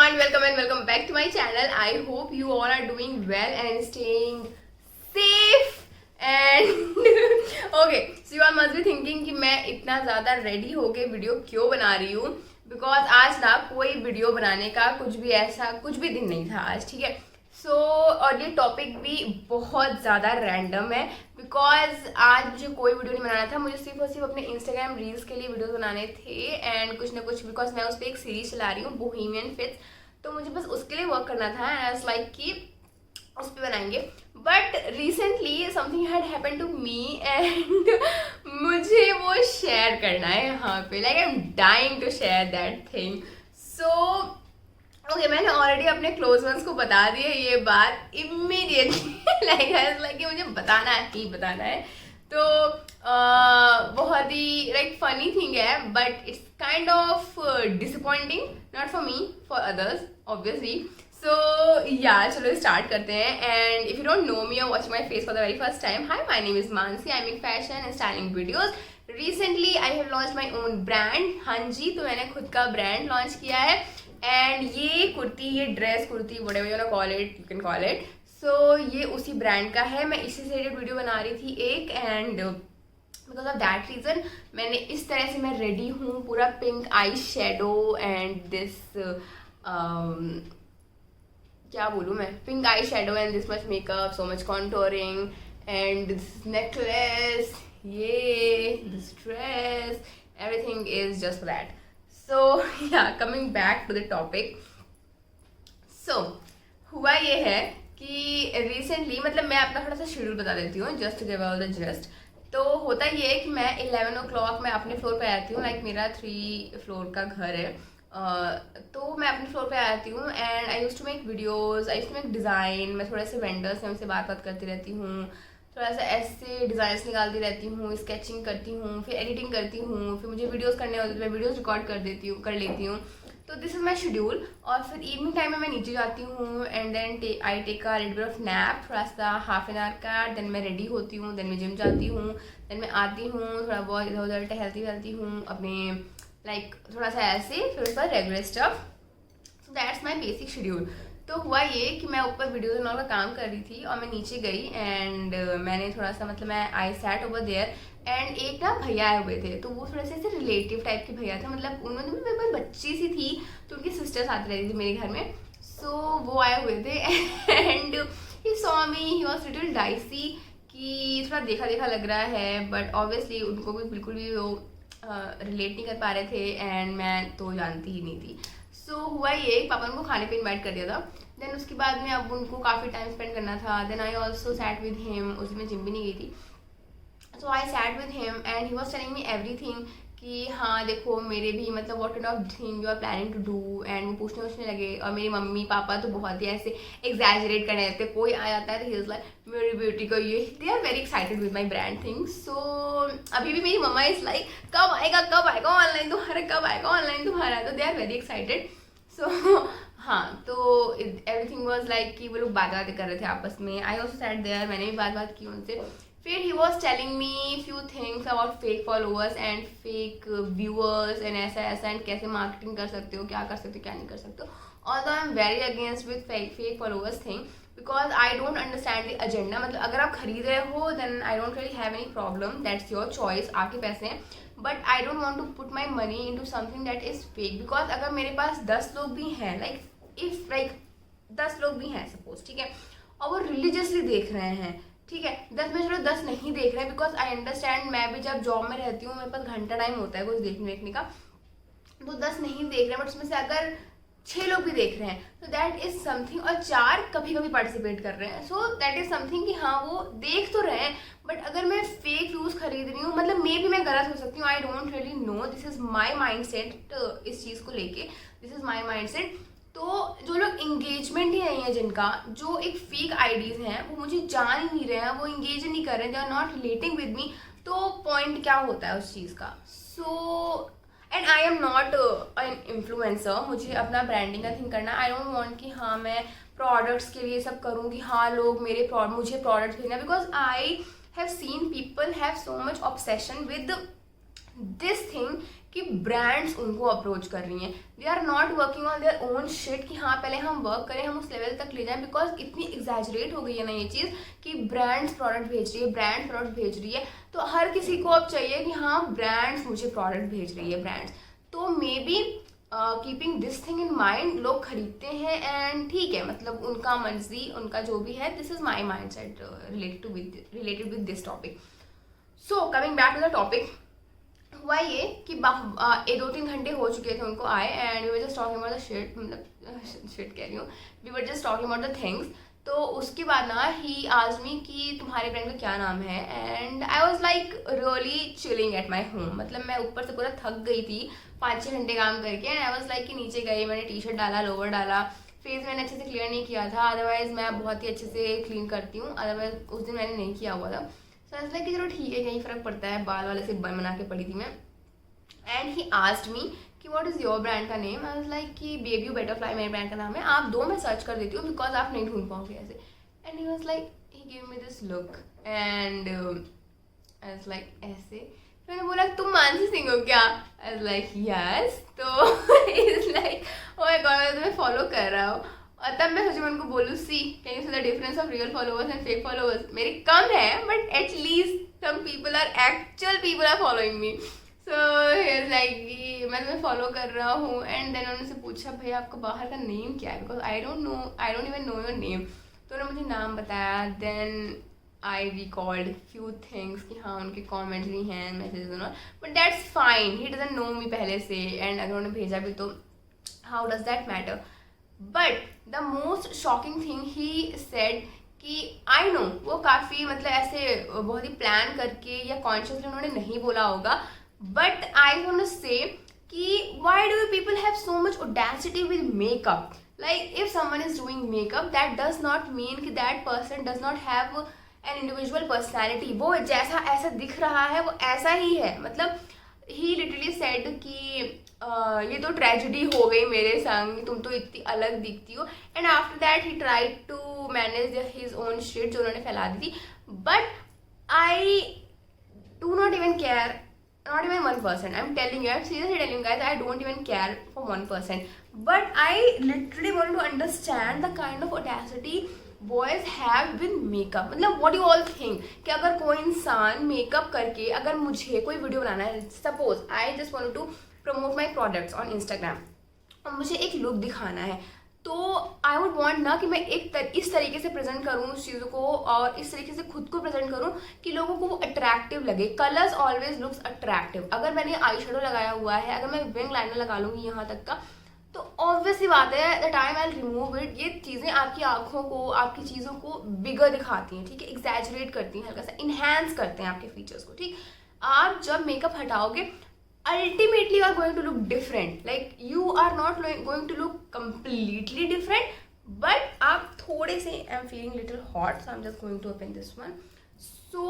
everyone, welcome and welcome back to my channel. I hope you all are doing well and staying safe and okay, so you all must be thinking कि मैं इतना ज़्यादा ready होके video क्यों बना रही हूँ, because आज ना कोई वीडियो बनाने का कुछ भी दिन नहीं था आज, ठीक है। और ये टॉपिक भी बहुत ज़्यादा रैंडम है बिकॉज आज कोई वीडियो नहीं बनाना था, मुझे सिर्फ और सिर्फ अपने इंस्टाग्राम रील्स के लिए वीडियो बनाने थे एंड कुछ ना कुछ, बिकॉज मैं उस पर एक सीरीज चला रही हूँ बोहेमियन फिट्स, तो मुझे बस उसके लिए वर्क करना था एंड आई वाज लाइक कि उस पर बनाएंगे। But recently something had happened to me and मुझे वो शेयर करना है यहाँ पे, like I am dying to share that thing. Okay, मैंने ऑलरेडी अपने क्लोज वंस को बता दी है ये बात इमीडिएटली लाइक मुझे बताना है। तो बहुत ही लाइक फनी थिंग है, but it's kind of disappointing, not for me, for others obviously. चलो स्टार्ट करते हैं। And if you don't know me और watch my face for the very first time, hi, my name is Mansi, I make fashion and styling videos. Recently I have launch my own brand. हाँ जी, तो मैंने खुद का brand launch किया है and ये dress kurti whatever you want call it, you can call it. ये उसी ब्रांड का है। मैं इसी से रिलेटेड वीडियो बना रही थी एक, and because of that reason मैंने इस तरह से, मैं रेडी हूँ पूरा pink eye shadow and this क्या बोलूँ मैं, pink eye shadow and this much makeup, so much contouring and this necklace, ये this dress, everything is just that. Coming back to the topic. हुआ ये है कि रिसेंटली, मतलब मैं अपना थोड़ा सा शेड्यूल बता देती हूँ just to give all the gist. तो होता ये है कि मैं 11 o'clock मैं अपने फ्लोर पे आती हूँ, लाइक मेरा 3 फ्लोर का घर है। तो मैं अपने फ्लोर पे आती हूँ and I use to make videos, I use to make design. मैं थोड़े से वेंडर्स हैं, उनसे बात करती रहती हूँ, थोड़ा सा ऐसे डिज़ाइंस निकालती रहती हूँ, स्केचिंग करती हूँ, फिर एडिटिंग करती हूँ, फिर मुझे वीडियोज़ करने होते हैं, मैं वीडियोज़ रिकॉर्ड कर लेती हूँ। तो दिस इज़ माई शेड्यूल। और फिर इवनिंग टाइम में मैं नीचे जाती हूँ and then I take a little bit of nap, थोड़ा सा हाफ एन आवर का। देन मैं रेडी होती हूँ, देन मैं जिम जाती हूँ, देन मैं आती हूँ, थोड़ा बहुत इधर उधर टहलती हूँ अपने, लाइक थोड़ा सा ऐसे, फिर उसके बाद regular stuff. So that's my basic schedule. तो हुआ ये कि मैं ऊपर वीडियोज एंड ऑल का काम कर रही थी और मैं नीचे गई एंड मैंने थोड़ा सा, मतलब मैं I sat over there and एक ना भैया आए हुए थे। तो वो थोड़े से ऐसे रिलेटिव टाइप के भैया थे, मतलब उन्होंने भी, मेरे बच्ची सी थी तो उनकी सिस्टर्स आती रहती थी मेरे घर में। वो आए हुए थे and he saw me, he was little dicey कि थोड़ा देखा देखा लग रहा है, बट ऑब्वियसली उनको भी बिल्कुल भी वो रिलेट नहीं कर पा रहे थे एंड मैं तो जानती ही नहीं थी। हुआ ये, पापा उनको खाने पे इनवाइट कर दिया था। देन उसके बाद में अब उनको काफ़ी टाइम स्पेंड करना था। Then I also sat with him, उस दिन मैं जिम भी नहीं गई थी। So I sat with him and he was telling me everything कि हाँ देखो मेरे भी, मतलब what kind of thing you are planning to do, and वो पूछने लगे। और मेरी मम्मी पापा तो बहुत ही ऐसे एग्जैजरेट करने लगते, कोई आ जाता है तो ही इज लाइक मेरी बेटी को ये, they are very excited with my brand things. अभी भी मेरी मम्मा इज लाइक कब आएगा ऑनलाइन तुम्हारा, कब आएगा ऑनलाइन तुम्हारा, तो दे आर वेरी एक्साइटेड। हाँ, तो एवरीथिंग वॉज लाइक कि वो लोग बातें कर रहे थे आपस में। आई ऑल्सो सैट देयर, मैंने भी बात की उनसे। फिर ही was telling me few things about fake followers and fake viewers and ऐसा एंड कैसे मार्केटिंग कर सकते हो, क्या कर सकते हो, क्या नहीं कर सकते हो। Although I am very against with fake followers thing because I don't understand the agenda. मतलब अगर आप खरीद रहे हो then I don't really have any problem, that's your choice, आपके पैसे हैं। But I don't want to put my money in to something that is fake. Because अगर मेरे पास 10 लोग भी हैं, लाइक 10 लोग भी हैं सपोज, ठीक है, और वो रिलीजियसली देख रहे हैं, ठीक है, 10 में चलो 10 नहीं देख रहे हैं, बिकॉज आई अंडरस्टैंड, मैं भी जब जॉब में रहती हूँ मेरे पास घंटा टाइम होता है कुछ देखने का, तो 10 नहीं देख रहे हैं, बट उसमें से अगर 6 लोग भी देख रहे हैं तो दैट इज समथिंग, और 4 कभी कभी पार्टिसिपेट कर रहे हैं, सो दैट इज समथिंग कि हाँ वो देख तो रहे हैं। बट अगर मैं फेक व्यूज खरीद रही हूँ, मतलब मे भी मैं गलत हो सकती हूँ, I don't really know, this is my mind set इस चीज़ को लेके, this is my mind set. तो जो लोग इंगेजमेंट ही नहीं है जिनका, जो एक फेक आईडीज हैं, वो मुझे जान ही नहीं रहे हैं, वो इंगेज नहीं कर रहे हैं, they are not relating with me, तो पॉइंट क्या होता है उस चीज़ का। And I am not an influencer, मुझे अपना ब्रांडिंग का थिंक करना, आई डोंट वांट कि हाँ मैं प्रोडक्ट्स के लिए सब करूँ कि हाँ लोग मुझे प्रोडक्ट्स भेजना, because I have seen people have so much obsession with this thing कि ब्रांड्स उनको अप्रोच कर रही हैं, they are not working on their own shit कि हाँ पहले हम वर्क करें, हम उस लेवल तक ले जाएं, बिकॉज इतनी एग्जैजरेट हो गई है ना ये चीज़ कि ब्रांड्स प्रोडक्ट भेज रही है, ब्रांड प्रोडक्ट भेज रही है, तो हर किसी को अब चाहिए कि हाँ ब्रांड्स मुझे प्रोडक्ट भेज रही है ब्रांड्स, तो may be keeping this thing in mind लोग खरीदते हैं एंड ठीक है, मतलब उनका मर्जी, उनका जो भी है, this is my mind set related with this topic. So coming back to the topic, हुआ ये कि 2-3 घंटे हो चुके थे उनको आए and we were just talking about the shit, मतलब शिट कह रही हूँ, we were just talking about the things. तो उसके बाद ना ही आस्क्ड मी कि तुम्हारे ब्रांड का क्या नाम है, and I was like really chilling at my home. मतलब मैं ऊपर से पूरा थक गई थी 5-6 घंटे काम करके, एंड आई वाज लाइक कि नीचे गई, मैंने टी शर्ट डाला, लोवर डाला, फेस मैंने अच्छे से क्लियर नहीं किया था, अदरवाइज मैं बहुत ही अच्छे से क्लीन करती हूँ, अदरवाइज उस दिन मैंने नहीं किया हुआ था. सो आई वाज लाइक कि चलो ठीक है, कहीं फ़र्क पड़ता है, बाल वाले से बन बना के पड़ी थी मैं. एंड ही आस्क्ड मी कि व्हाट इज़ योर ब्रांड का नेम. आई वाज लाइक कि बेबी बटरफ्लाई मेरे ब्रांड का नाम है, आप दो मैं सर्च कर देती हूँ बिकॉज आप नहीं ढूंढ पाओगे ऐसे. And he was like, he give me this look and I was like ऐसे. मैंने बोला तुम मानसी सिंह हो क्या? I was like yes. तो is like oh my God, मैं तुम्हें फॉलो कर रहा हूँ. और तब मैं सोची मैं उनको बोलूँ see can you see the difference of real followers and fake followers. मेरे कम है but at least some people are actual people are following me. So here like मैं तुम्हें फॉलो कर रहा हूँ. एंड देन उन्होंने से पूछा भैया आपका बाहर का नेम क्या है, because I don't even know your name. तो उन्होंने मुझे नाम बताया. Then I record few things कि हाँ उनके कॉमेंट्स भी हैं, मैसेजेस और, but that's fine, he doesn't know me पहले से एंड अगर उन्होंने भेजा भी तो how does that matter. But the most shocking thing he said कि आई नो वो काफ़ी मतलब ऐसे बहुत ही प्लान करके या कॉन्शियसली उन्होंने नहीं बोला होगा, but I want to say कि why do people have so much audacity with makeup. Like if someone is doing makeup that does not mean कि that person does not have an individual personality. वो जैसा ऐसा दिख रहा है वो ऐसा ही है. मतलब ही लिटरली सेड कि ये तो ट्रेजेडी हो गई मेरे संग, तुम तो इतनी अलग दिखती हो. And after that he tried to manage his own shit जो उन्होंने फैला दी थी. But I do not even care, not even 1%. I'm telling you, I'm seriously telling you guys, I don't even care for 1%. But I literally want to understand the kind of audacity boys have with makeup. मतलब what do you all think कि अगर कोई इंसान makeup करके अगर मुझे कोई video बनाना है, suppose I just want to promote my products on Instagram और मुझे एक लुक दिखाना है, तो आई वुड वांट ना कि मैं इस तरीके से प्रेजेंट करूँ उस चीज़ों को और इस तरीके से खुद को प्रेजेंट करूँ कि लोगों को वो अट्रैक्टिव लगे. Colours always looks attractive. अगर मैंने आई शेडो लगाया हुआ है, अगर मैं विंग लाइनर लगा लूँगी यहाँ तक का, तो ऑब्वियस सी बात है the time I remove it, ये चीज़ें आपकी आंखों को, आपकी चीज़ों को बिगर दिखाती हैं, ठीक है, एग्जैजरेट करती हैं, हल्का सा इन्हेंस करते हैं आपके फीचर्स को. ठीक, आप जब makeup हटाओगे ultimately you are going to look different. Like you are not going to look completely different, but आप थोड़े से, I'm feeling little hot so I'm just going to open this one. So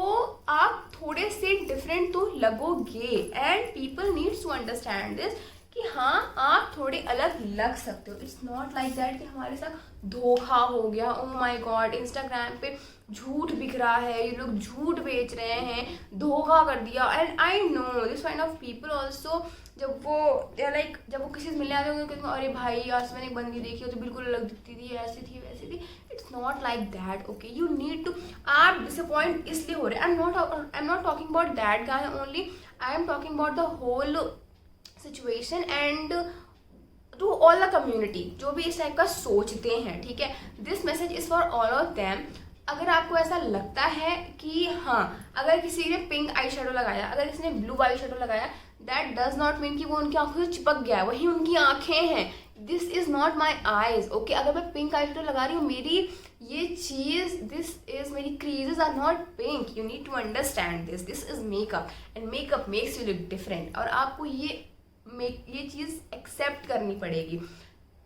आप थोड़े से different तो लगोगे and people needs to understand this कि हाँ आप थोड़े अलग लग सकते हो. इट्स नॉट लाइक दैट कि हमारे साथ धोखा हो गया. ओह माय गॉड, इंस्टाग्राम पे झूठ बिक रहा है, ये लोग झूठ बेच रहे हैं, धोखा कर दिया. And I know this kind of people also. जब वो लाइक जब वो किसी से मिलने आते होंगे कहते हैं अरे भाई आज मैंने एक बंदी देखी हो तो बिल्कुल अलग दिखती थी, ऐसी थी वैसी थी. It's not like that. Okay, you need to. आप डिसअपॉइंट इसलिए हो रहे हैं. I am not talking about that guy only, I am talking about the whole situation and to all the community जो भी इस टाइप का सोचते हैं. ठीक है, this message is for all of them. अगर आपको ऐसा लगता है कि हाँ अगर किसी ने पिंक आई शेडो लगाया, अगर किसी ने ब्लू आई शेडो लगाया, दैट डज नॉट मीन कि वो उनकी आंखों से चिपक गया है, वही उनकी आंखें हैं. This is not my eyes. Okay, अगर मैं पिंक आई शेडो लगा रही हूँ, मेरी ये चीज़ दिस इज, मेरी creases are not pink. You need to understand this. This is makeup and makeup makes you look different. और आपको ये चीज़ एक्सेप्ट करनी पड़ेगी.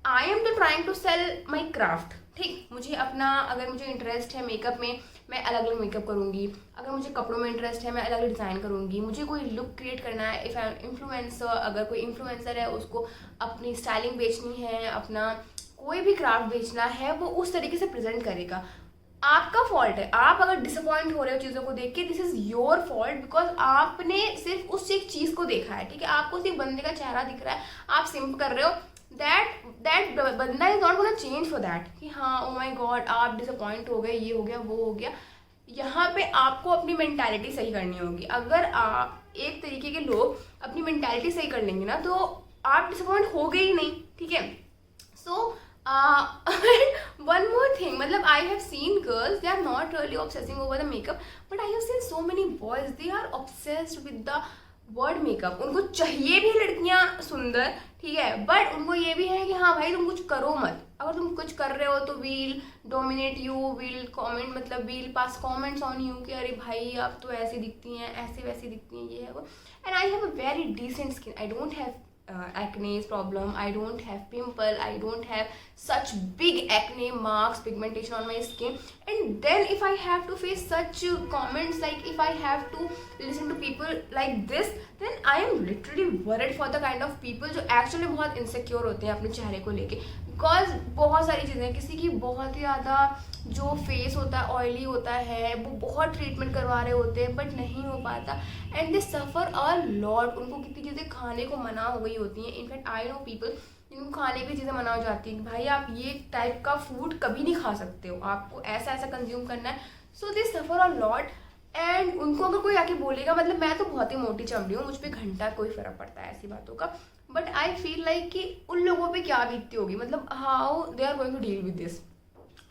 I am to trying to sell my craft. ठीक, मुझे अपना, अगर मुझे इंटरेस्ट है मेकअप में, मैं अलग अलग मेकअप करूँगी. अगर मुझे कपड़ों में इंटरेस्ट है, मैं अलग अलग डिज़ाइन करूँगी. मुझे कोई लुक क्रिएट करना है, इफ़ आई इन्फ्लुएंसर, अगर कोई इन्फ्लुएंसर है उसको अपनी स्टाइलिंग बेचनी है, अपना कोई भी क्राफ्ट बेचना है, वो उस तरीके से प्रेजेंट करेगा. आपका फॉल्ट है। आप अगर डिसअपॉइंट हो रहे हो चीज़ों को देख के, this is your fault, because आपने सिर्फ उस एक चीज़ को देखा है, ठीक है। आपको सिर्फ बंदे का चेहरा दिख रहा है, आप सिंप कर रहे हो। दैट बंदा is not gonna change for that कि हाँ ओ माई गॉड आप डिसअपॉइंट हो गए, ये हो गया वो हो गया। यहाँ पे आपको अपनी मेंटालिटी सही करनी होगी। अगर आप एक तरीके के लोग अपनी मेंटालिटी सही कर लेंगे ना, तो आप डिसअपॉइंट हो गए ही नहीं, ठीक है। सो one more thing, मतलब I have seen girls, they are not really obsessing over the makeup, but I have seen so many boys, they are obsessed with the word makeup। उनको चाहिए भी लड़कियां सुंदर, ठीक है, बट उनको ये भी है कि हाँ भाई तुम कुछ करो मत। अगर तुम कुछ कर रहे हो तो will dominate you, will comment, मतलब will pass comments on you कि अरे भाई आप तो ऐसी दिखती हैं, ऐसे वैसी दिखती हैं, ये है वो। And I have a very decent skin, I don't have acne problem, I don't have pimple, I don't have such big acne marks, pigmentation on my skin. And then if I have to face such comments, like if I have to listen to people like this, then I am literally worried for the kind of people जो actually बहुत insecure होते हैं अपने चेहरे को लेके। Because बहुत सारी चीज़ें, किसी की बहुत ही ज़्यादा जो फेस होता है ऑयली होता है, वो बहुत ट्रीटमेंट करवा रहे होते हैं बट नहीं हो पाता, and they suffer a lot. उनको कितनी चीज़ें खाने को मना हो गई होती हैं। इनफैक्ट आई नो पीपल जिनको खाने की चीज़ें मना हो जाती हैं कि भाई आप ये टाइप का फूड कभी नहीं खा सकते हो, आपको ऐसा ऐसा कंज्यूम करना है। सो दे सफ़र अ लॉट। एंड उनको अगर कोई आके बोलेगा, मतलब मैं तो बहुत ही मोटी चमड़ी हूँ, मुझ पर घंटा कोई फ़र्क पड़ता है ऐसी बातों का, बट आई फील लाइक कि उन लोगों पे क्या बीतती होगी, मतलब how they are going to deal with this.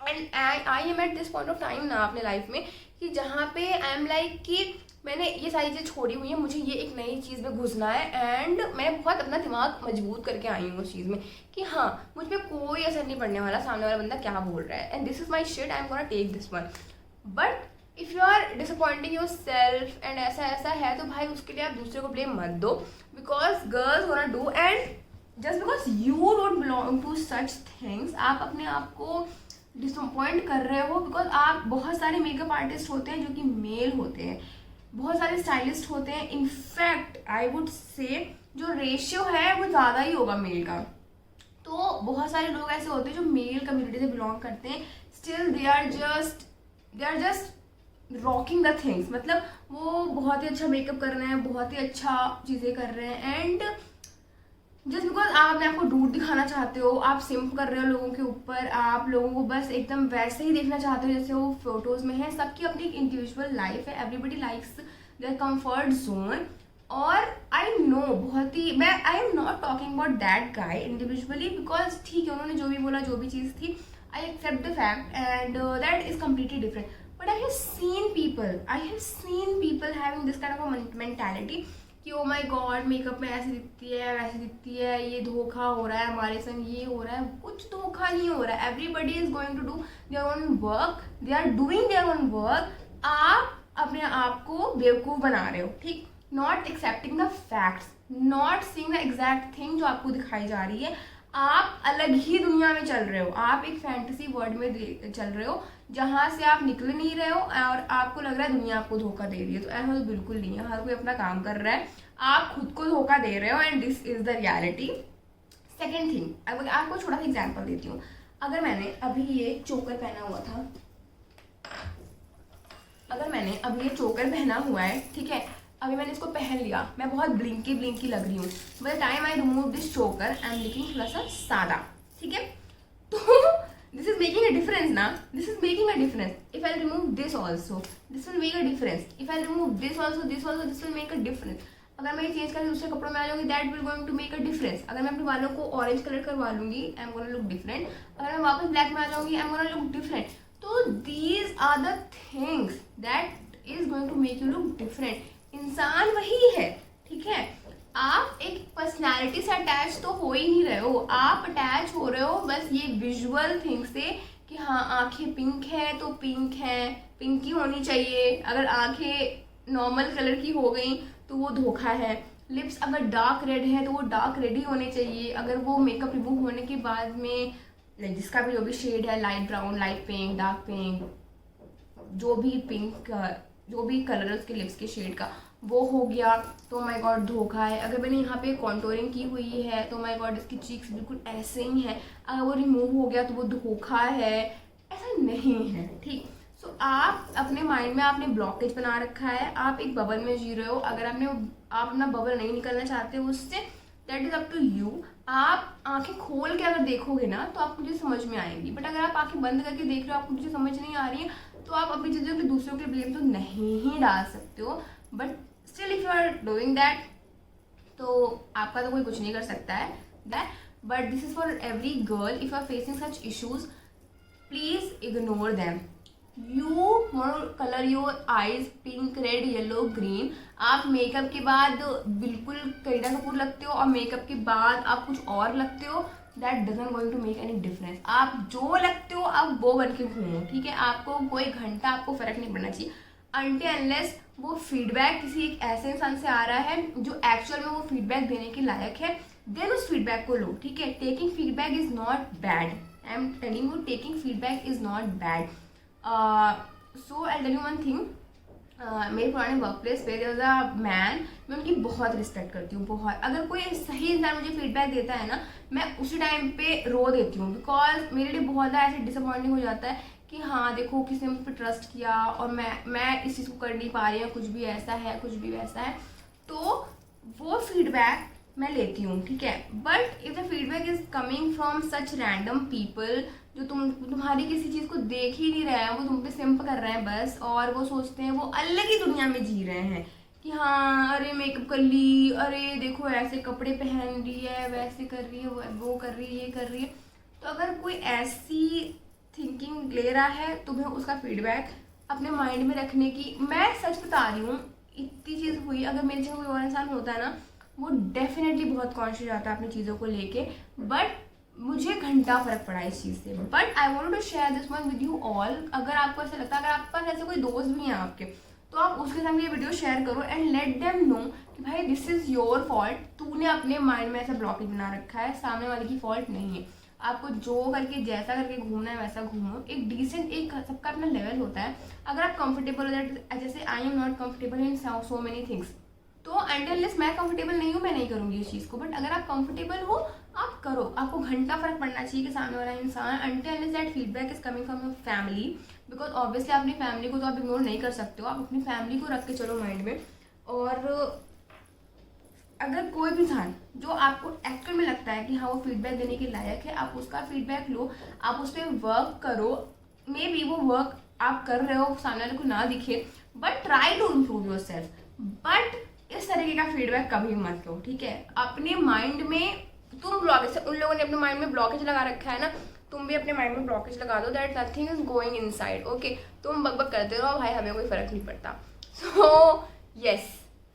And I am at this point of time ना अपने लाइफ में कि जहाँ पे आई एम लाइक कि मैंने ये सारी चीज़ छोड़ी हुई है, मुझे ये एक नई चीज़ में घुसना है। एंड मैं बहुत अपना दिमाग मजबूत करके आई हूँ उस चीज़ में कि हाँ मुझ पर कोई असर नहीं पड़ने वाला, सामने वाला बंदा क्या बोल रहा है, and this is my shit, I am gonna take this one. But if you are disappointing yourself and ऐसा ऐसा है, तो भाई उसके लिए आप दूसरे को ब्लेम मत दो, because girls gonna do. And just because you don't belong to such things, आप अपने आप को डिसअपॉइंट कर रहे हो। बिकॉज आप, बहुत सारे मेकअप आर्टिस्ट होते हैं जो कि मेल होते हैं, बहुत सारे स्टाइलिस्ट होते हैं। इनफैक्ट आई वुड से जो रेशियो है वो ज़्यादा ही होगा मेल का। तो बहुत सारे लोग ऐसे होते हैं जो मेल कम्युनिटी से बिलोंग करते हैं, still they are just rocking the things, मतलब वो बहुत ही अच्छा मेकअप कर रहे हैं, बहुत ही अच्छा चीज़ें कर रहे हैं। एंड जस्ट बिकॉज आप अपने आप को डूड दिखाना चाहते हो, आप सिम्प कर रहे हो लोगों के ऊपर, आप लोगों को बस एकदम वैसे ही देखना चाहते हो जैसे वो फोटोज़ में है। सबकी अपनी एक इंडिविजुअल लाइफ है, everybody likes there comfort zone. और आई नो बहुत ही, मैं आई am not talking about that guy individually, because ठीक है उन्होंने जो भी बोला, जो भी चीज़ थी, I accept the fact and that is completely different. But I have seen people having this kind of mentality कि ओ माई गॉड मेकअप में ऐसी दिखती है, वैसी दिखती है, ये धोखा हो रहा है हमारे संग, ये हो रहा है। कुछ धोखा नहीं हो रहा है, everybody is going to do their own work, they are doing their own work. आप अपने आप को बेवकूफ़ बना रहे हो, ठीक, not accepting the facts, not seeing the exact thing जो आपको दिखाई जा रही है। आप अलग ही दुनिया में चल रहे हो, आप एक फैंटेसी वर्ल्ड में चल रहे हो जहाँ से आप निकल नहीं रहे हो, और आपको लग रहा है दुनिया आपको धोखा दे रही है। तो ऐसा तो बिल्कुल नहीं है, हर कोई अपना काम कर रहा है, आप खुद को धोखा दे रहे हो, and this is the reality. Second thing, अब आपको छोटा सा एग्जाम्पल देती हूँ। अगर मैंने अभी ये चोकर पहना हुआ था, अगर मैंने अभी ये चोकर पहना हुआ है, ठीक है, अभी मैंने इसको पहन लिया, मैं बहुत ब्लिंकी लग रही हूँ, by the time I remove this चोकर आई एम लुकिंग थोड़ा सा सादा, ठीक है। तो this is making a difference ना, this is making a difference. If I remove this also, this will make a difference. If I remove this also, this will make a difference. अगर मैं ये चेंज करके दूसरे कपड़ों में आ जाऊंगी, that will going to make a difference. अगर मैं अपने बालों को ऑरेंज कलर करवा लूंगी, I am gonna look different. अगर मैं वापस ब्लैक में आ जाऊंगी, I am gonna look different. तो these are the things that is going to make you look different. इंसान वही है, ठीक है, आप एक पर्सनैलिटी से अटैच तो हो ही नहीं रहे हो, आप अटैच हो रहे हो बस ये विजुअल थिंग से कि हाँ आंखें पिंक है तो पिंक है, पिंक ही होनी चाहिए। अगर आंखें नॉर्मल कलर की हो गई तो वो धोखा है। लिप्स अगर डार्क रेड है तो वो डार्क रेड ही होने चाहिए। अगर वो मेकअप रिमूव होने के बाद में जिसका भी जो भी शेड है, light brown, light pink, dark pink, जो भी पिंक, जो भी कलर है उसके लिप्स के शेड का, वो हो गया तो माय गॉड धोखा है। अगर मैंने यहाँ पे कॉन्टोरिंग की हुई है तो माय गॉड इसकी चीक्स बिल्कुल ऐसे ही हैं, अगर वो रिमूव हो गया तो वो धोखा है। ऐसा नहीं है, ठीक। सो आप अपने माइंड में आपने ब्लॉकेज बना रखा है, आप एक बबल में जी रहे हो। अगर आप अपना बबल नहीं निकलना चाहते हो उससे, that is up to you. आप आंखें खोल के अगर देखोगे ना तो आपको चीज़ें समझ में आएंगी, बट अगर आप आंखें बंद करके देख रहे हो, आपको चीज़ें समझ नहीं आ रही है, तो आप अपनी चीज़ों पे दूसरों के ब्लेम तो नहीं ही डाल सकते हो। But still if you are doing that, तो आपका तो कोई कुछ नहीं कर सकता है that. But this is for every girl, if you are facing such issues, please ignore them. You want colour your eyes pink, red, yellow, green. आप मेकअप के बाद बिल्कुल करीना कपूर लगते हो और मेकअप के बाद आप कुछ और लगते हो, that doesn't going to make any difference. आप जो लगते हो आप वो बन के घूमो, ठीक है। आपको कोई घंटा आपको फर्क नहीं पड़ना चाहिए अनटिल अनलेस वो फीडबैक किसी एक ऐसे इंसान से आ रहा है जो एक्चुअल में वो फीडबैक देने के लायक है, देन उस फीडबैक को लो, ठीक है। Taking feedback is not bad, I am telling you, taking feedback is not bad. So I tell you one thing, मेरे पुराने वर्क प्लेस पे देयर वाज अ मैन, मैं उनकी बहुत रिस्पेक्ट करती हूँ, बहुत। अगर कोई सही इंसान मुझे फीडबैक देता है ना, मैं उसी टाइम पे रो देती हूँ, बिकॉज मेरे लिए बहुत ज़्यादा ऐसे डिसअपॉइंटिंग हो जाता है कि हाँ देखो किसी ने मुझ पर ट्रस्ट किया और मैं इस चीज़ को कर नहीं पा रही हूँ, कुछ भी ऐसा है, कुछ भी वैसा है, तो वो फीडबैक मैं लेती हूँ, ठीक है। But if the feedback is coming from such random people जो तुम्हारी किसी चीज़ को देख ही नहीं रहे हैं, वो तुम पे सिंप कर रहे हैं बस, और वो सोचते हैं वो अलग ही दुनिया में जी रहे हैं कि हाँ अरे मेकअप कर ली, अरे देखो ऐसे कपड़े पहन रही है, वैसे कर रही है, वो कर रही है, ये कर रही है। तो अगर कोई ऐसी थिंकिंग ले रहा है, तुम्हें उसका फीडबैक अपने माइंड में रखने की, मैं सच बता रही हूँ, इतनी चीज़ हुई, अगर मेरे जैसे कोई और इंसान होता है ना, वो डेफिनेटली बहुत कॉन्शियस आता है अपनी चीज़ों को लेके। बट मुझे घंटा फर्क पड़ा इस चीज़ से। But I want to share this one with you all. अगर आपको ऐसा लगता है, अगर आपके पास ऐसे कोई दोस्त भी हैं आपके, तो आप उसके सामने ये वीडियो शेयर करो एंड लेट देम नो कि भाई दिस इज़ योर फॉल्ट, तूने अपने माइंड में ऐसा ब्लॉकेज बना रखा है, सामने वाले की फॉल्ट नहीं है। आपको जो करके जैसा करके घूमना है वैसा घूमो, एक डिसेंट, एक सबका अपना लेवल होता है। अगर आप कंफर्टेबल हो दैट, जैसे आई am not comfortable in so many things, तो अनटिल मैं कंफर्टेबल नहीं हूँ, मैं नहीं करूँगी इस चीज़ को। बट अगर आप कंफर्टेबल हो आप करो, आपको घंटा फर्क पड़ना चाहिए कि सामने वाला इंसान, until that feedback is coming from your family, because obviously अपनी फैमिली को तो आप इग्नोर नहीं कर सकते हो, आप अपनी फैमिली को रख के चलो माइंड में। और अगर कोई भी इंसान जो आपको एक्चुअल में लगता है कि हाँ वो फीडबैक देने के लायक है, आप उसका फीडबैक लो, आप उस पर वर्क करो। मे बी वो वर्क आप कर रहे हो सामने वाले को ना दिखे, but try to improve yourself. But इस तरीके का फीडबैक कभी मत लो, ठीक है। अपने माइंड में तुम ब्लॉकेज, उन लोगों ने अपने माइंड में ब्लॉकेज लगा रखा है ना, तुम भी अपने माइंड में ब्लॉकेज लगा दो, that nothing is going inside, okay. तुम बकबक करते रहो भाई, हमें कोई फर्क नहीं पड़ता। सो यस,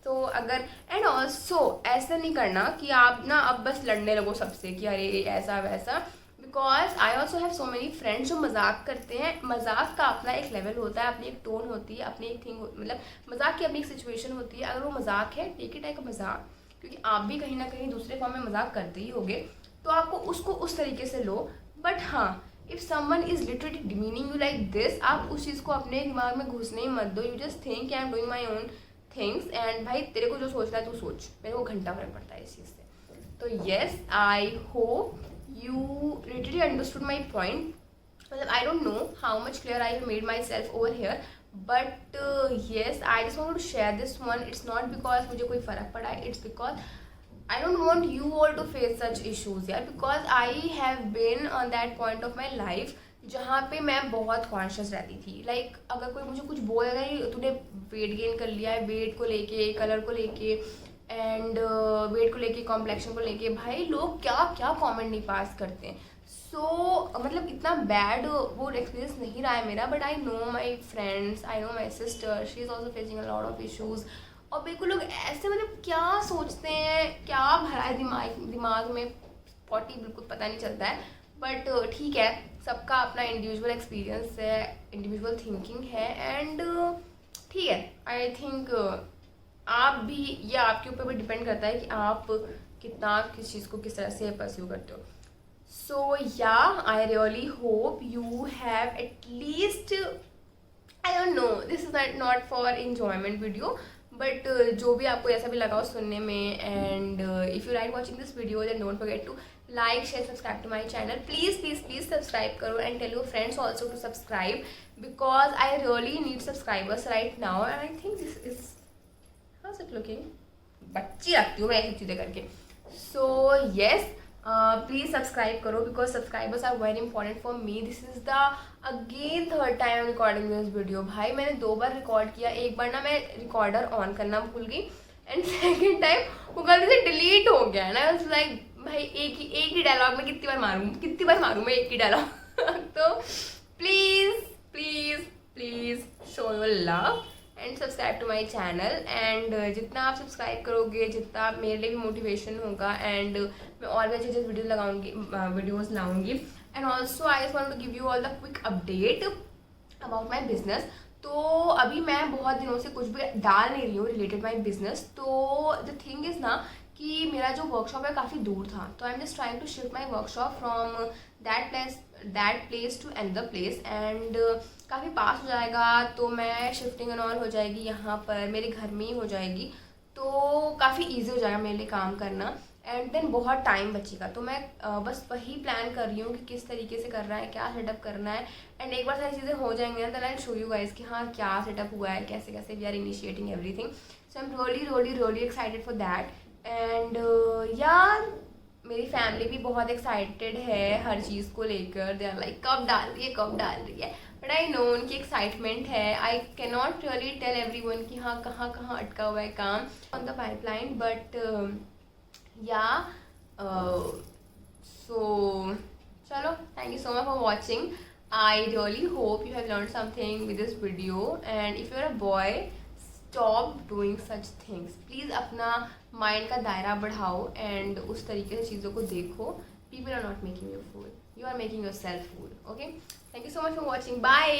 तो अगर एंड ऑल्सो ऐसा नहीं करना कि आप ना अब बस लड़ने लगो सबसे कि अरे ऐसा वैसा, because I also have so many friends जो मजाक करते हैं। मजाक का अपना एक लेवल होता है, अपनी एक टोन होती है, अपनी एक थिंग, मतलब मजाक की अपनी एक सिचुएशन होती है। अगर वो मजाक है, टेक इट लाइक अ मजाक, क्योंकि आप भी कहीं ना कहीं दूसरे फॉर्म में मजाक करते ही होगे, तो आपको उसको उस तरीके से लो। बट हाँ, if someone is literally demeaning you like this, आप उस चीज़ को अपने दिमाग में घुसने ही मत दो। You just think I am doing my own things and भाई तेरे को जो सोचना है तू सोच, मेरे को घंटा फर्क पड़ता है इस चीज़ से। तो yes, I hope you literally understood my point. Well, I don't know how much clear I have made myself over here, but yes, I just wanted to share this one. It's not because मुझे कोई फर्क पड़ा है, it's because I don't want you all to face such issues, यार, because I have been on that point of my life जहाँ पे मैं बहुत कॉन्शियस रहती थी। लाइक अगर कोई मुझे कुछ बोल रहा है, तूने वेट गेन कर लिया है, वेट को लेके, कलर को लेके एंड वेट को लेके, कॉम्प्लेक्शन को लेके, भाई लोग क्या क्या कमेंट नहीं पास करते हैं। सो मतलब इतना बैड वो एक्सपीरियंस नहीं रहा है मेरा, but I know my friends, I know my sister, she is also facing a lot of issues. और बिल्कुल लोग ऐसे मतलब क्या सोचते हैं, क्या भरा है दिमाग में, पॉटी बिल्कुल पता नहीं चलता है। बट ठीक है, सबका अपना इंडिविजुअल एक्सपीरियंस है, इंडिविजुअल थिंकिंग है, एंड ठीक है। आई थिंक आप भी, ये आपके ऊपर भी डिपेंड करता है कि आप कितना किस चीज़ को किस तरह से परस्यू करते हो। So yeah, I really hope you have at least, I don't know, this is not for enjoyment video, but जो भी आपको ऐसा भी लगा हो सुनने में, and if you like watching this video then don't forget to like, share, subscribe to my channel. Please subscribe करो and tell your friends also to subscribe because I really need subscribers right now and I think this is, how's it looking? बच्ची लगती हूँ मैं ऐसी चीज़ें करके. So yes, please subscribe करो because subscribers are very important for me. This is the again third time I'm recording this video. भाई मैंने 2 बार रिकॉर्ड किया. एक बार ना मैं रिकॉर्डर ऑन करना भूल गई एंड सेकेंड टाइम वो गलती से डिलीट हो गया ना. लाइक भाई एक ही डायलॉग में कितनी बार मारूँ मैं एक ही डायलॉग. तो please show your love and subscribe to my channel. And जितना आप सब्सक्राइब करोगे जितना मेरे लिए भी मोटिवेशन होगा एंड मैं और भी अच्छे वीडियोज़ लाऊंगी. And also I just want to give you all the quick update about my business. तो अभी मैं बहुत दिनों से कुछ भी डाल नहीं रही हूँ रिलेटेड माई बिजनेस. तो द थिंग इज़ ना कि मेरा जो वर्कशॉप है काफ़ी दूर था. तो I am just trying to shift my workshop from that place to another place and काफ़ी पास हो जाएगा. तो मैं शिफ्टिंग एंड ऑल हो जाएगी यहाँ पर मेरे घर में ही हो जाएगी. तो काफ़ी ईजी हो जाएगा मेरे लिए काम करना एंड देन बहुत टाइम बचेगा. तो मैं बस वही प्लान कर रही हूँ कि किस तरीके से करना है, क्या सेटअप करना है. एंड एक बार सारी चीज़ें हो जाएंगी ना, then I will show you guys कि हाँ क्या सेटअप हुआ है, कैसे कैसे we are initiating everything. So I am really excited for that. And यार मेरी फैमिली भी बहुत एक्साइटेड है हर चीज़ को लेकर. दे आर लाइक कब डाल रही है. बट आई नो उनकी एक्साइटमेंट है. I can not really tell everyone कि हाँ कहाँ अटका हुआ है काम on the pipeline. But yeah, so chalo, thank you so much for watching. I really hope you have learned something with this video. And if you're a boy, stop doing such things. Please अपना mind का दायरा बढ़ाओ and उस तरीके से चीज़ों को देखो. People are not making you fool. You are making yourself fool. Okay? Thank you so much for watching. Bye.